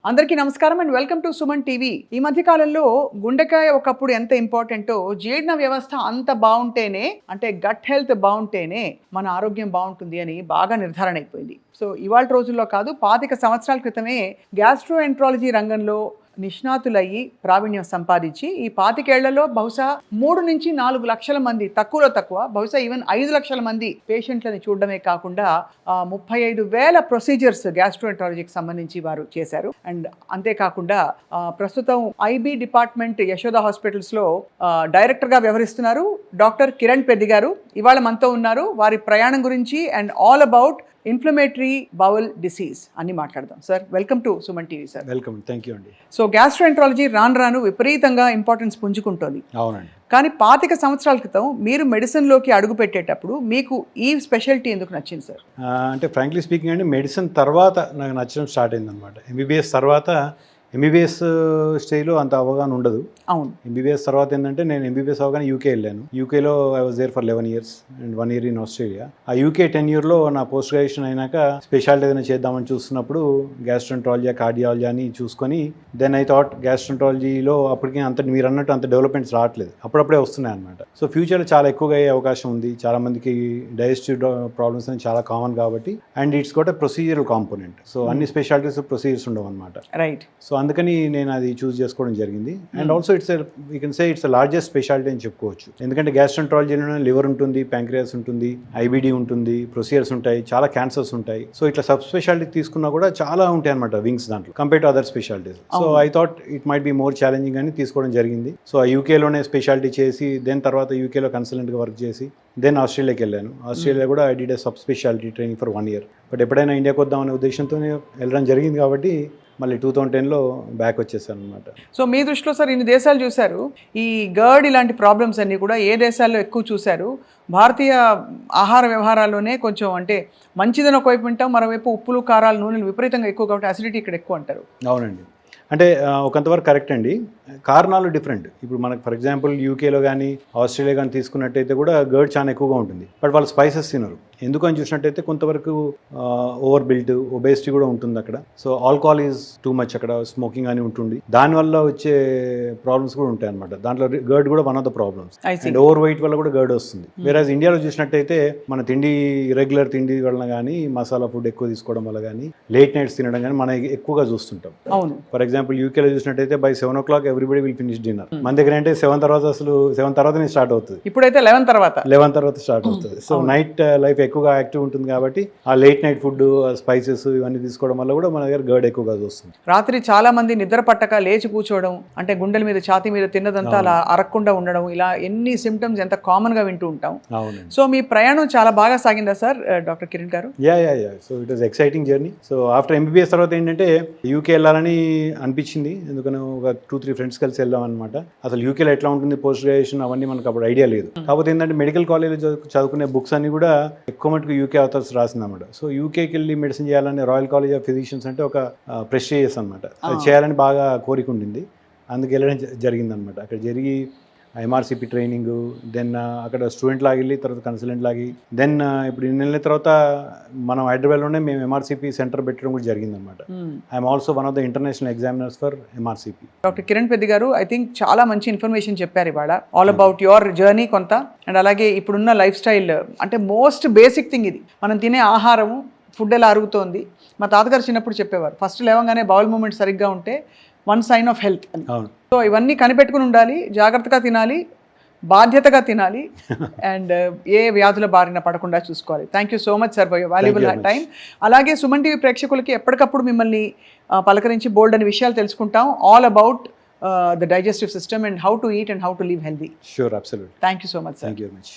అందరికీ నమస్కారం and welcome to Suman TV. ఈ మధ్య కాలంలో గుండెకాయ ఒకప్పుడు ఎంత ఇంపార్టెంటో జీర్ణ వ్యవస్థ అంత బాగుంటేనే, అంటే గట్ హెల్త్ బాగుంటేనే మన ఆరోగ్యం బాగుంటుంది అని బాగా నిర్ధారణ అయిపోయింది. సో ఇవాళ రోజుల్లో కాదు, 25 సంవత్సరాల క్రితమే గ్యాస్ట్రోఎంట్రాలజీ రంగంలో నిష్ణాతులయ్యి ప్రావీణ్యం సంపాదించి ఈ 25 ఏళ్లలో బహుశా 3 నుంచి 4 లక్షల మంది, తక్కువలో తక్కువ బహుశా ఈవెన్ 5 లక్షల మంది పేషెంట్లని చూడడమే కాకుండా 35,000 ప్రొసీజర్స్ గ్యాస్ట్రోఎంట్రాలజీకి సంబంధించి వారు చేశారు. అండ్ అంతేకాకుండా ప్రస్తుతం ఐబీ డిపార్ట్మెంట్ యశోద హాస్పిటల్స్లో డైరెక్టర్గా వ్యవహరిస్తున్నారు డాక్టర్ కిరణ్ పెద్ది గారు. ఇవాళ మనతో ఉన్నారు. వారి ప్రయాణం గురించి and all about inflammatory bowl disease అన్ని మాట్లాడదాం. Sir, welcome to Suman TV. Sir welcome, thank you అండి. సో గ్యాస్ట్రోఎంట్రాలజీ రాను విపరీతంగా ఇంపార్టెన్స్ పుంజుకుంటోంది. అవునండి. కానీ 25 సంవత్సరాల క్రితం మీరు మెడిసిన్లోకి అడుగు పెట్టేటప్పుడు మీకు ఈ స్పెషాలిటీ ఎందుకు నచ్చింది సార్? అంటే ఫ్రాంక్లీ స్పీకింగ్ అండి, మెడిసిన్ తర్వాత నాకు నచ్చడం స్టార్ట్ అయింది అనమాట. ఎంబీబీఎస్ తర్వాత ఎంబీబీఎస్ స్టేజ్లో అంత అవగాహన ఉండదు. అవును. ఎంబీబీఎస్ తర్వాత ఏంటంటే నేను ఎంబీబీఎస్ అవగానే యూకే వెళ్ళాను. యూకేలో I was there for 11 years and 1 year in Australia. ఆ యూకే టెన్యూర్లో నా పోస్ట్ గ్రాడ్యుయేషన్ అయినాక స్పెషాలిటీ ఏదైనా చేద్దామని చూస్తున్నప్పుడు గ్యాస్ట్రోఎంట్రాలజీ, కార్డియాలజీ అని చూసుకొని దెన్ ఐ థాట్ గ్యాస్ట్రోఎంట్రాలజీలో అప్పటికి అంత మీరు అన్నట్టు అంత డెవలప్మెంట్స్ రావట్లేదు, అప్పుడప్పుడే వస్తున్నాయి అనమాట. సో ఫ్యూచర్లో చాలా ఎక్కువగా అయ్యే అవకాశం ఉంది. చాలా మందికి డైజెస్టివ్ ప్రాబ్లమ్స్ అని చాలా కామన్ కాబట్టి, and it's got a procedural component. So అన్ని స్పెషాలిటీస్ ప్రొసీజర్స్ ఉండవు అనమాట. రైట్. సో అందుకని నేను అది చూస్ చేసుకోవడం జరిగింది. And also we can say it's largest speciality అని చెప్పుకోవచ్చు. ఎందుకంటే గ్యాస్ట్రోఎంట్రాలజీలోనే లివర్ ఉంటుంది, ప్యాంక్రియాస్ ఉంటుంది, ఐబీడీ ఉంటుంది, ప్రొసీజర్స్ ఉంటాయి, చాలా క్యాన్సర్స్ ఉంటాయి. సో ఇట్లా సబ్ స్పెషాలిటీ తీసుకున్నా కూడా చాలా ఉంటాయి అనమాట వింగ్స్ దాంట్లో compare to other specialities. So I thought it might be more challenging అని తీసుకోవడం జరిగింది. సో ఆ యూకేలోనే స్పెషాలిటీ చేసి దెన్ తర్వాత యూకేలో కన్సల్టెంట్గా వర్క్ చేసి దెన్ ఆస్ట్రేలియాకి వెళ్ళాను. ఆస్ట్రేలియా కూడా I did a sub speciality training for 1 year. But ఎప్పుడైనా ఇండియాకి వద్దామనే ఉద్దేశంతోనే వెళ్ళడం జరిగింది కాబట్టి మళ్ళీ 2010లో బ్యాక్ వచ్చేసాను అనమాట. సో మీ దృష్టిలో సార్ ఇన్ని దేశాలు చూశారు, ఈ గర్డ్ ఇలాంటి ప్రాబ్లమ్స్ అన్నీ కూడా ఏ దేశాల్లో ఎక్కువ చూశారు? భారతీయ ఆహార వ్యవహారాల్లోనే కొంచెం అంటే మంచిదని ఒకవైపు వింటాం, మరోవైపు ఉప్పులు, కారాలు, నూనెలు విపరీతంగా ఎక్కువ కాబట్టి అసిడిటీ ఇక్కడ ఎక్కువ అంటారు. అవునండి. అంటే ఒకంతవరకు కరెక్ట్ అండి. కారణాలు డిఫరెంట్. ఇప్పుడు మనకు ఫర్ ఎగ్జాంపుల్ యూకేలో కానీ ఆస్ట్రేలియా కానీ తీసుకున్నట్టయితే కూడా గర్డ్ చాలా ఎక్కువగా ఉంటుంది. బట్ వాళ్ళు స్పైసెస్ తినరు. ఎందుకని చూసినట్టయితే కొంతవరకు ఓవర్ బిల్ట్, ఒబేసిటీ కూడా ఉంటుంది అక్కడ. So alcohol is too much అక్కడ, స్మోకింగ్ అని ఉంటుంది. దానివల్ల వచ్చే ప్రాబ్లమ్స్ కూడా ఉంటాయి అనమాట. దాంట్లో గర్డ్ కూడా one of the problems. And over weight వల్ల కూడా గర్డ్ వస్తుంది. వేరేజ్ ఇండియాలో చూసినట్టయితే మన తిండి, రెగ్యులర్ తిండి వలన కానీ, మసాలా ఫుడ్ ఎక్కువ తీసుకోవడం వల్ల కానీ, లేట్ నైట్స్ తినడం కానీ మనం ఎక్కువగా చూస్తుంటాం. అవును. ఫర్ ఎగ్జాంపుల్ యూకేలో చూసినట్టయితే by 7 o'clock everybody will finish dinner. మన దగ్గర అంటే 7 తర్వాత అసలు 7 తర్వాతనే స్టార్ట్ అవుతుంది. ఇప్పుడైతే 11 తర్వాత స్టార్ట్ అవుతుంది. సో నైట్ లైఫ్ ఎక్కువగా యాక్టివ్ ఉంటుంది కాబట్టి ఆ లేట్ నైట్ ఫుడ్, స్పైసెస్ ఇవన్నీ తీసుకోవడం వల్ల కూడా మన దగ్గర గర్డ్ ఎక్కువగా వస్తుంది. రాత్రి చాలా మంది నిద్ర పట్టక లేచి కూర్చోవడం, అంటే గుండెల మీద, ఛాతీ మీద తిన్నదంతా అలా అరక్కుండా ఉండడం, ఇలా ఎన్ని సిమ్టమ్స్ ఎంత కామన్ గా వింటూ ఉంటాం. సో మీ ప్రయాణం చాలా బాగా సాగిందా సార్ డాక్టర్ కిరణ్ గారు? Yeah. So it was exciting journey. So after MBBS తర్వాత ఏంటంటే యూకే వెళ్ళాలని అనిపించింది. ఎందుకని ఒక 2-3 ఫ్రెండ్స్ కలిసి వెళ్ళాం అనమాట. అసలు యూకేలో ఎట్లా ఉంటుంది పోస్ట్ గ్రాడ్యుయేషన్ అవన్నీ మనకు అప్పుడు ఐడియా లేదు. కాకపోతే ఏంటంటే మెడికల్ కాలేజ్లో చదువుకునే బుక్స్ అన్ని కూడా ఎక్కువ మటుకు యూకే ఆథర్స్ రాసిందన్నమాట. సో యూకేకి వెళ్ళి మెడిసిన్ చేయాలని రాయల్ కాలేజ్ ఆఫ్ ఫిజిషియన్స్ అంటే ఒక ప్రెస్టీజియస్ అనమాట. అది చేయాలని బాగా కోరిక ఉండింది. అందుకు వెళ్ళడం జరిగిందనమాట. అక్కడ జరిగి ఎంఆర్సిపి ట్రైనింగ్, దెన్ అక్కడ స్టూడెంట్ లాగా వెళ్ళి తర్వాత కన్సల్టెంట్ లాగి, దెన్ ఇప్పుడు ఇన్ని నెలల తర్వాత మనం హైదరాబాద్లోనే మేము ఎంఆర్సిపి సెంటర్ పెట్టడం కూడా జరిగిందనమాట. I'm also one of the international examiners for MRCP. Doctor Kiran Peddi గారు, ఐ థింక్ చాలా మంచి ఇన్ఫర్మేషన్ చెప్పారు ఇవాళ, ఆల్ అబౌట్ యువర్ జర్నీ కొంత, అండ్ అలాగే ఇప్పుడున్న లైఫ్ స్టైల్. అంటే మోస్ట్ బేసిక్ థింగ్ ఇది, మనం తినే ఆహారము, ఫుడ్ ఎలా అరుగుతోంది. మా తాతగారు చిన్నప్పుడు చెప్పేవారు, ఫస్ట్ లేవగానే బౌల్ మూమెంట్ సరిగ్గా ఉంటే 1 sign ఆఫ్ హెల్త్ అని. సో ఇవన్నీ కనిపెట్టుకుని ఉండాలి, జాగ్రత్తగా తినాలి, బాధ్యతగా తినాలి, అండ్ ఏ వ్యాధుల బారిన పడకుండా చూసుకోవాలి. Thank you so much sir for your valuable time. అలాగే సుమన్ టీవీ ప్రేక్షకులకి ఎప్పటికప్పుడు మిమ్మల్ని పలకరించి బోల్డ్ అనే విషయాలు తెలుసుకుంటాం, all about the digestive system and how to eat and how to live healthy. Sure, absolutely. Thank you so much, sir. Thank you very much.